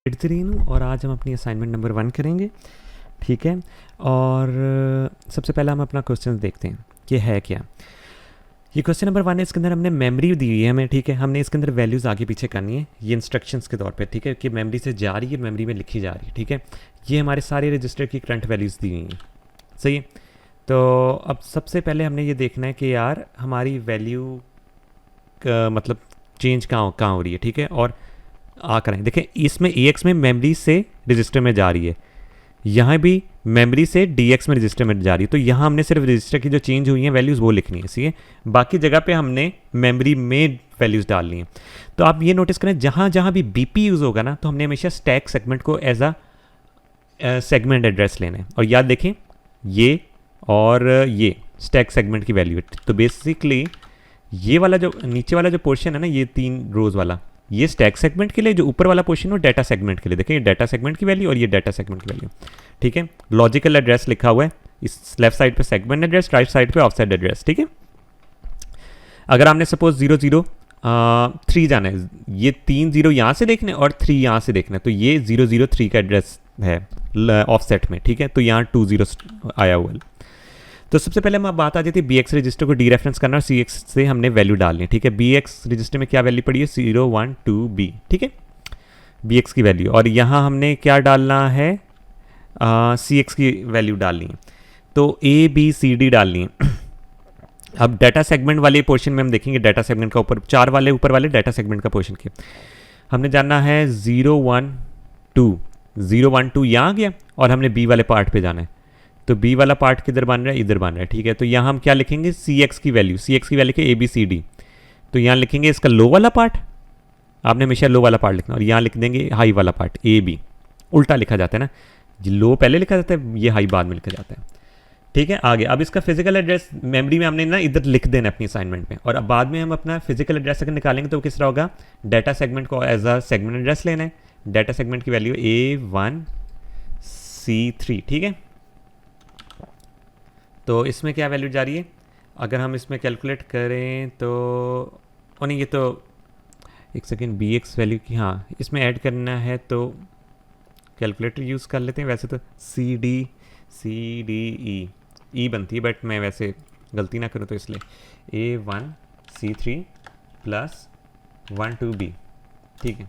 Grade 3 और आज हम अपनी असाइनमेंट नंबर 1 करेंगे। ठीक है, और सबसे पहला हम अपना क्वेश्चन देखते हैं कि है क्या। ये क्वेश्चन नंबर 1 है, इसके अंदर हमने मेमोरी दी हुई है हमें। ठीक है, हमने इसके अंदर वैल्यूज़ आगे पीछे करनी है, ये इंस्ट्रक्शंस के तौर पे। ठीक है, कि मेमोरी से जा रही है, मेमोरी में लिखी जा रही है। ठीक है, ये हमारे सारे रजिस्टर की करंट वैल्यूज़ दी हुई हैं। सही है, तो अब सबसे पहले हमने ये देखना है कि यार हमारी वैल्यू का मतलब चेंज कहाँ हो रही है। ठीक है, और करें देखें, इसमें EX में मेमोरी से रजिस्टर में जा रही है, यहाँ भी मेमोरी से DX में रजिस्टर में जा रही है। तो यहाँ हमने सिर्फ रजिस्टर की जो चेंज हुई हैं वैल्यूज़ वो लिखनी है। ठीक है, बाकी जगह पे हमने मेमोरी में वैल्यूज़ डालनी है। तो आप ये नोटिस करें, जहाँ जहाँ भी BP यूज़ होगा ना, तो हमने हमेशा स्टैक सेगमेंट को एज अ सेगमेंट एड्रेस लेना है। और याद देखें, ये और ये स्टैक सेगमेंट की वैल्यू है। तो बेसिकली ये वाला जो नीचे वाला जो पोर्शन है ना, ये 3 रोज़ वाला, ये स्टैक सेगमेंट के लिए, जो ऊपर वाला पोर्शन है डाटा सेगमेंट के लिए। देखिए, ये डाटा सेगमेंट की वैल्यू और ये डाटा सेगमेंट की वैल्यू। ठीक है, लॉजिकल एड्रेस लिखा हुआ है, इस लेफ्ट साइड पे सेगमेंट एड्रेस, राइट साइड पे ऑफसेट एड्रेस। ठीक है, अगर आपने सपोज 003 जाना है, ये 3 0 यहाँ से देखने और 3 यहाँ से देखना है, तो ये 003 का एड्रेस है ऑफसेट में। ठीक है, तो यहाँ 2 0 आया हुआ है। तो सबसे पहले हम बात आ जाती है BX रजिस्टर को डीरेफरेंस करना और CX से हमने वैल्यू डालनी है। ठीक है, BX रजिस्टर में क्या वैल्यू पड़ी है, 012B। ठीक है, BX की वैल्यू, और यहाँ हमने क्या डालना है, CX की वैल्यू डालनी है। तो ABCD डालनी है। अब डाटा सेगमेंट वाले पोर्शन में हम देखेंगे, डाटा सेगमेंट का ऊपर 4 वाले ऊपर वाले डाटा सेगमेंट का पोर्शन के हमने जानना है 012 यहाँ आ गया, और हमने B वाले पार्ट पे जाना है। तो B वाला पार्ट किधर बन रहा है, इधर बन रहा है। ठीक है, तो यहाँ हम क्या लिखेंगे, CX की वैल्यू के ABCD। तो यहाँ लिखेंगे इसका लो वाला पार्ट, आपने हमेशा लो वाला पार्ट लिखना, और यहाँ लिख देंगे हाई वाला पार्ट AB। उल्टा लिखा जाता है ना, लो पहले लिखा जाता है, ये हाई बाद में लिखा जाता है। ठीक है, आगे अब इसका फिजिकल एड्रेस मेमोरी में हमने ना इधर लिख देना अपनी असाइनमेंट में, और अब बाद में हम अपना फिजिकल एड्रेस अगर निकालेंगे तो किस तरह होगा, डाटा सेगमेंट को एज अ सेगमेंट एड्रेस लेना है। डाटा सेगमेंट की वैल्यू A1C3। ठीक है, तो इसमें क्या वैल्यू जा रही है, अगर हम इसमें कैलकुलेट करें तो नहीं, ये तो एक सेकेंड, BX वैल्यू की, हाँ इसमें ऐड करना है तो कैलकुलेटर यूज़ कर लेते हैं। वैसे तो CDE बनती है, बट मैं वैसे गलती ना करूँ तो इसलिए A1C3 प्लस 12B। ठीक है,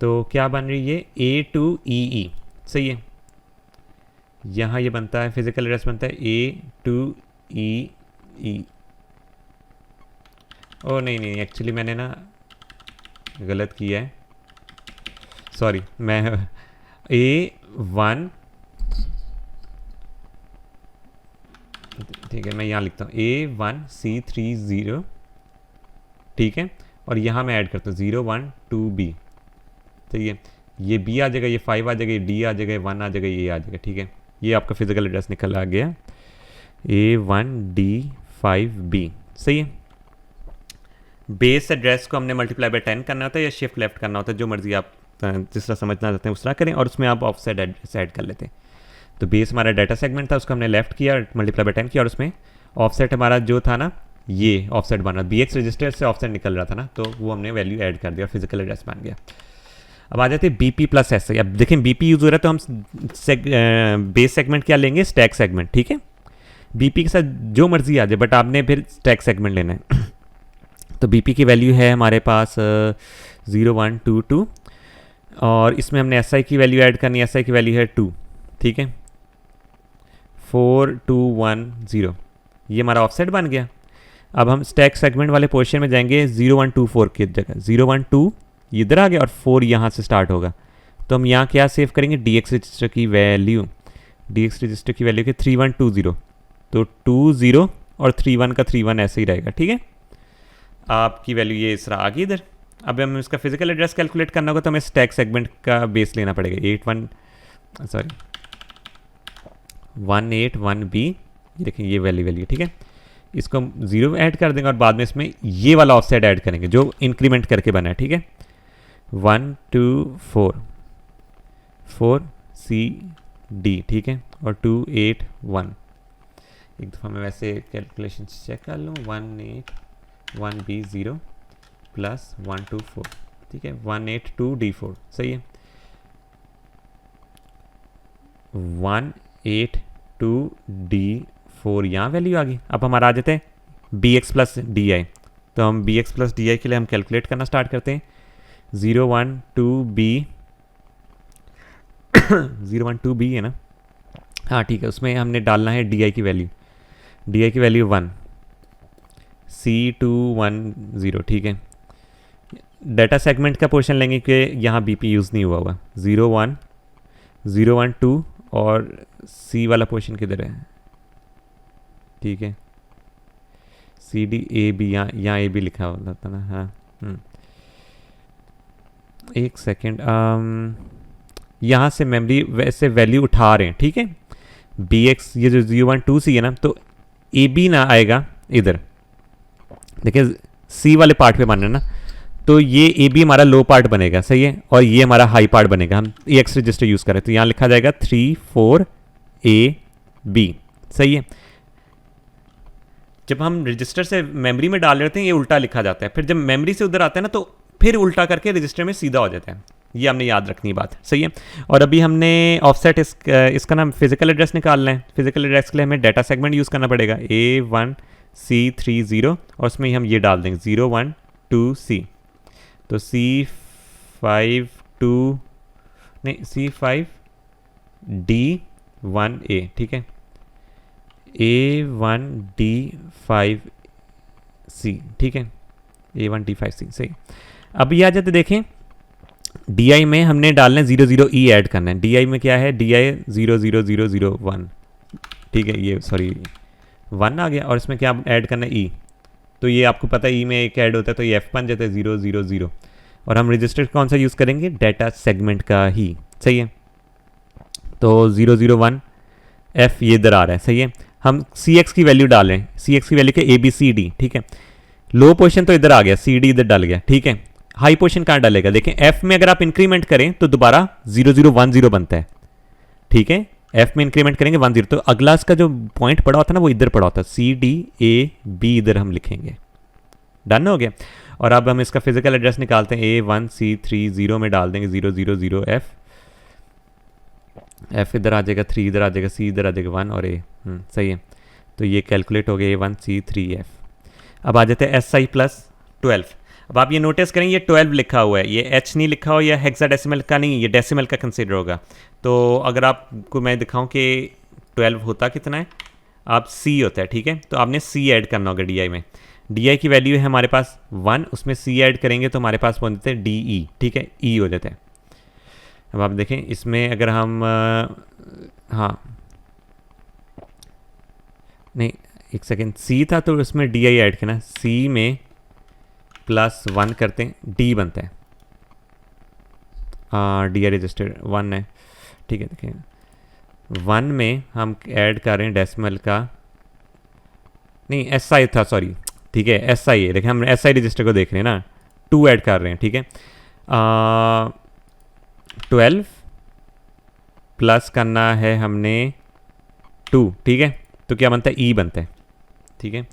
तो क्या बन रही है, A2EE। सही है, यहाँ ये बनता है, फिजिकल एड्रेस बनता है A2EE। ओ नहीं, एक्चुअली मैंने ना गलत किया है, सॉरी। मैं A1, ठीक है, मैं यहाँ लिखता हूँ A1C30। ठीक है, और यहाँ मैं ऐड करता हूँ 012B। ठीक है, ये B आ जाएगा, ये 5 आ जाएगा, ये D आ जाएगा, ये 1 आ जाएगा, ये आ जाएगा। ठीक है, ये आपका फिजिकल एड्रेस निकल आ गया A1D5B। सही है, बेस एड्रेस को हमने मल्टीप्लाई बाय 10 करना होता है या शिफ्ट लेफ्ट करना होता है, जो मर्जी आप जिस तरह समझना चाहते हैं उस तरह करें, और उसमें आप ऑफसेट एड्रेस ऐड कर लेते हैं। तो बेस हमारा डाटा सेगमेंट था, उसको हमने लेफ्ट किया, मल्टीप्लाई बाय 10 किया, और उसमें ऑफसेट हमारा जो था ना, ये ऑफसेट बना, BX रजिस्टर से ऑफसेट निकल रहा था ना, तो वो हमने वैल्यू ऐड कर दिया, फिजिकल एड्रेस बन गया। अब आ जाते हैं BP प्लस SI। अब देखें BP यूज़ हो रहा है तो हम बेस सेगमेंट क्या लेंगे, स्टैक सेगमेंट। ठीक है, BP के साथ जो मर्जी आ जाए, बट आपने फिर स्टैक सेगमेंट लेना है। तो BP की वैल्यू है हमारे पास 0122, और इसमें हमने SI की वैल्यू ऐड करनी है, SI की वैल्यू है 2। ठीक है, 4210, ये हमारा ऑफसेट बन गया। अब हम स्टैक सेगमेंट वाले पोर्शन में जाएंगे, 0124 की जगह 012 इधर आ गया, और 4 यहाँ से स्टार्ट होगा। तो हम यहाँ क्या सेव करेंगे, DX रजिस्टर की वैल्यू, DX रजिस्टर की वैल्यू के 3120। तो 20 और 31 का 31 ऐसे ही रहेगा। ठीक है, आपकी वैल्यू ये इस तरह आ गई इधर। अब हम इसका फिजिकल एड्रेस कैलकुलेट करना होगा, तो हमें स्टैक सेगमेंट का बेस लेना पड़ेगा, 181B। ये देखें, ये वैल्यू। ठीक है, इसको हम 0 ऐड कर देंगे, और बाद में इसमें ये वाला ऑफसेट ऐड करेंगे जो इंक्रीमेंट करके बना है। ठीक है, 124CD। ठीक है, और 281। एक दफ़ा मैं वैसे कैलकुलेशन चेक कर लूँ, 181B0 प्लस 124। ठीक है, 182D4 सही है, 182D4 यहाँ वैल्यू आ गई। अब हमारा आ जाते हैं BX प्लस DI, तो हम BX प्लस DI के लिए हम कैलकुलेट करना स्टार्ट करते हैं। 012B है ना, हाँ ठीक है, उसमें हमने डालना है DI की वैल्यू, DI की वैल्यू 1, C210 ठीक है। डाटा सेगमेंट का पोर्शन लेंगे कि यहाँ BP यूज़ नहीं हुआ होगा, 01 012 और C वाला पोर्शन किधर है, ठीक है, CD AB, यहाँ AB लिखा होता था ना, हाँ एक सेकेंड, यहाँ से मेमोरी वैसे वैल्यू उठा रहे हैं, ठीक है, BX ये जो 012C है ना, तो AB ना आएगा इधर, देखिए C वाले पार्ट पे मान रहे हैं ना, तो ये AB हमारा लो पार्ट बनेगा, सही है, और ये हमारा हाई पार्ट बनेगा, हम EX रजिस्टर यूज़ करें तो यहाँ लिखा जाएगा 34AB, सही है। जब हम रजिस्टर से मेमोरी में डाल रहे हैं ये उल्टा लिखा जाता है, फिर जब मेमोरी से उधर आता है ना तो फिर उल्टा करके रजिस्टर में सीधा हो जाता है, ये हमने याद रखनी बात, सही है। और अभी हमने ऑफसेट इसका नाम फिजिकल एड्रेस निकालना है, फिजिकल एड्रेस के लिए हमें डाटा सेगमेंट यूज़ करना पड़ेगा A1C30 और उसमें हम ये डाल देंगे 012C, तो C5D1A, ठीक है, A1D5C, ठीक है, A1D5C सही। अब ये आ जाते देखें DI में हमने डालना है 00E ऐड करना है, DI में क्या है, DI 00001, ठीक है, ये सॉरी 1 आ गया, और इसमें क्या ऐड करना है E, तो ये आपको पता है E में एक ऐड होता है तो ये F बन जाता है 000, और हम रजिस्टर कौन सा यूज़ करेंगे, डाटा सेगमेंट का ही, सही है, तो 001 F ये इधर आ रहा है, सही है। हम CX की वैल्यू डाल रहे हैं, CX की वैल्यू के ABCD, ठीक है, लो पोर्शन तो इधर आ गया, CD इधर डाल गया, ठीक है, हाई पोर्शन कहाँ डालेगा, देखें F में अगर आप इंक्रीमेंट करें तो दोबारा 0010 बनता है, ठीक है, F में इंक्रीमेंट करेंगे 10, तो अगला इसका जो पॉइंट पड़ा होता है ना वो इधर पड़ा होता है, CDAB इधर हम लिखेंगे, डन हो गया। और अब हम इसका फिजिकल एड्रेस निकालते हैं, A1C30 में डाल देंगे 000F, F इधर आ जाएगा, 3 इधर आ जाएगा, C इधर आ जाएगा 1 और A, सही है, तो ये कैलकुलेट हो गया A1C3F। अब आ जाते हैं SI प्लस 12। अब आप ये नोटिस करेंगे ये 12 लिखा हुआ है, ये H नहीं लिखा हुआ, या हेक्साडेसिमल का नहीं, ये डेसिमल का कंसिडर होगा। तो अगर आपको मैं दिखाऊं कि 12 होता कितना है, आप C होता है, ठीक है, तो आपने C ऐड करना होगा DI में, DI की वैल्यू है हमारे पास 1, उसमें C ऐड करेंगे तो हमारे पास पहुँच जाते हैं DE, ठीक है, E हो जाता है। अब आप देखें इसमें अगर हम हाँ नहीं एक सेकेंड, C था तो उसमें DI ऐड करना, C में +1 करते हैं, D बनता है, DI रजिस्टर 1 है, ठीक है, देखें 1 में हम ऐड कर रहे हैं डेसिमल का, नहीं SI था सॉरी, ठीक है, SI है, देखें हम SI रजिस्टर को देख रहे हैं ना, 2 ऐड कर रहे हैं, ठीक है, 12 प्लस करना है हमने 2, ठीक है, तो क्या बनता है, E बनता है, ठीक है,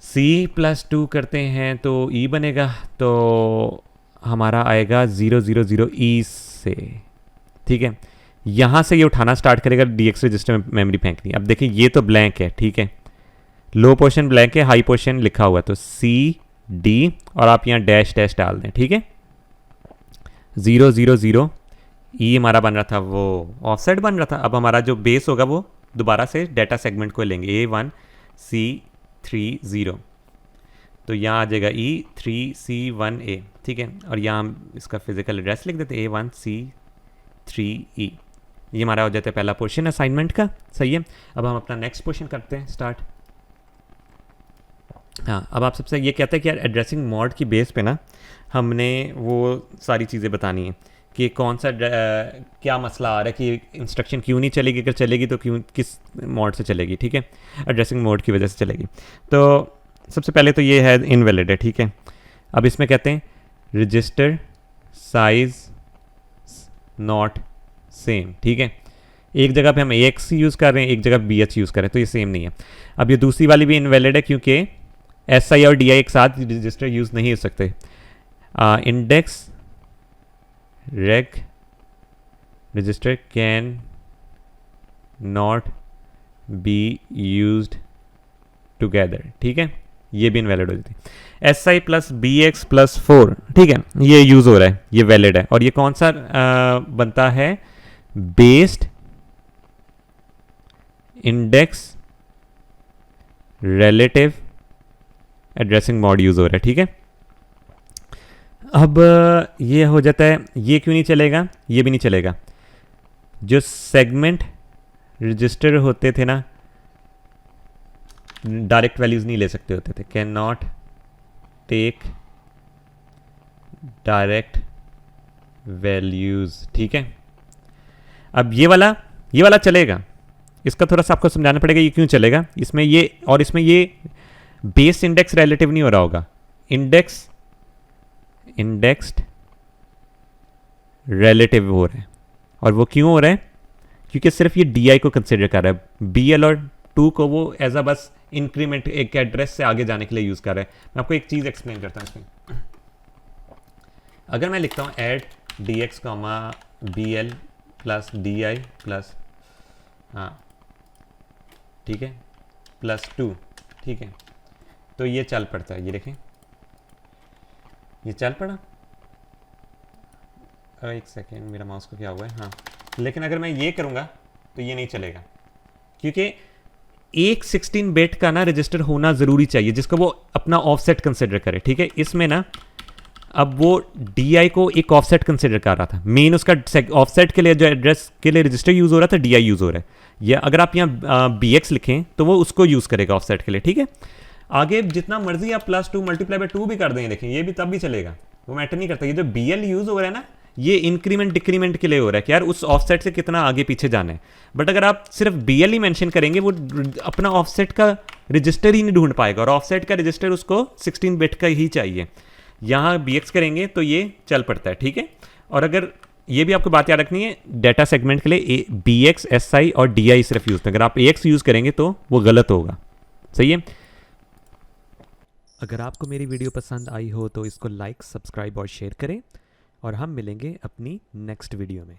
C + 2 करते हैं तो E बनेगा, तो हमारा आएगा 000E से, ठीक है, यहाँ से ये उठाना स्टार्ट करेगा, DX रजिस्टर में मेमोरी फेंकनी। अब देखिए ये तो ब्लैंक है, ठीक है, लो पोर्शन ब्लैंक है, हाई पोर्शन लिखा हुआ है, तो CD और आप यहाँ डैश डैश डाल दें, ठीक है, 000E हमारा बन रहा था, वो ऑफसेट बन रहा था। अब हमारा जो बेस होगा वो दोबारा से डाटा सेगमेंट को लेंगे, A1C30, तो यहाँ आ जाएगा E3C1A, ठीक है, और यहाँ हम इसका फिजिकल एड्रेस लिख देते हैं A1C3E, ये हमारा हो जाता है पहला पोर्शन असाइनमेंट का, सही है। अब हम अपना नेक्स्ट पोर्शन करते हैं स्टार्ट। हाँ, अब आप सबसे ये कहते हैं कि यार एड्रेसिंग मॉड की बेस पे ना हमने वो सारी चीज़ें बतानी है कि कौन सा क्या मसला आ रहा है कि इंस्ट्रक्शन क्यों नहीं चलेगी, अगर चलेगी तो क्यों, किस मोड से चलेगी, ठीक है, एड्रेसिंग मोड की वजह से चलेगी। तो सबसे पहले तो ये है इनवैलिड है, ठीक है। अब इसमें कहते हैं रजिस्टर साइज नॉट सेम, ठीक है, एक जगह पे हम AX यूज़ कर रहे हैं, एक जगह BH यूज़ कर रहे हैं, तो ये सेम नहीं है। अब ये दूसरी वाली भी इनवैलिड है क्योंकि SI और DI एक साथ रजिस्टर यूज़ नहीं हो सकते। Index reg register can not be used together, ठीक है, ये भी इनवैलिड हो जाती है। S I plus B X plus 4, ठीक है, ये यूज हो रहा है, ये वैलिड है। और ये कौन सा बनता है, based index relative addressing mod use हो रहा है, ठीक है। अब ये हो जाता है, ये क्यों नहीं चलेगा, ये भी नहीं चलेगा। जो सेगमेंट रजिस्टर होते थे ना, डायरेक्ट वैल्यूज नहीं ले सकते होते थे, can not take direct values, ठीक है। अब ये वाला चलेगा, इसका थोड़ा सा आपको समझाना पड़ेगा ये क्यों चलेगा। इसमें ये और इसमें ये बेस इंडेक्स रिलेटिव नहीं हो रहा होगा, इंडेक्स्ड रिलेटिव हो रहा है। और वो क्यों हो रहा है, क्योंकि सिर्फ ये डी आई को कंसिडर कर रहा है, बी एल और 2 को वो एज अ बस इंक्रीमेंट एक एड्रेस से आगे जाने के लिए यूज कर रहा है। मैं आपको एक चीज एक्सप्लेन करता हूँ इसमें। अगर मैं लिखता हूँ add D X comma B L plus D I plus, हाँ ठीक है, प्लस 2, ठीक है, तो ये चल पड़ता है, ये देखें ये चल पड़ा। एक सेकेंड, मेरा माउस को क्या हुआ है, हाँ। लेकिन अगर मैं ये करूँगा तो ये नहीं चलेगा, क्योंकि एक 16 बिट का ना रजिस्टर होना ज़रूरी चाहिए जिसको वो अपना ऑफसेट कंसिडर करे, ठीक है। इसमें ना अब वो DI को एक ऑफसेट कंसिडर कर रहा था, मेन उसका ऑफसेट के लिए जो एड्रेस के लिए रजिस्टर यूज़ हो रहा था DI यूज़ हो रहा है, या अगर आप यहाँ BX लिखें तो वो उसको यूज़ करेगा ऑफसेट के लिए, ठीक है। आगे जितना मर्जी आप +2 मल्टीप्लाई बाय 2 भी कर दें, देखें ये भी तब भी चलेगा, वो मैटर नहीं करता। ये जो BL यूज़ हो रहा है ना, ये इंक्रीमेंट डिक्रीमेंट के लिए हो रहा है कि यार उस ऑफसेट से कितना आगे पीछे जाना है। बट अगर आप सिर्फ BL ही मेंशन करेंगे, वो अपना ऑफसेट का रजिस्टर ही नहीं ढूंढ पाएगा, और ऑफसेट का रजिस्टर उसको 16 बिट का ही चाहिए। यहाँ BX करेंगे तो ये चल पड़ता है, ठीक है। और अगर ये भी आपको बात याद रखनी है, डाटा सेगमेंट के लिए BX, SI और DI सिर्फ यूज़ करें। अगर आप AX यूज़ करेंगे तो वो गलत होगा, सही है। अगर आपको मेरी वीडियो पसंद आई हो तो इसको लाइक, सब्सक्राइब और शेयर करें, और हम मिलेंगे अपनी नेक्स्ट वीडियो में।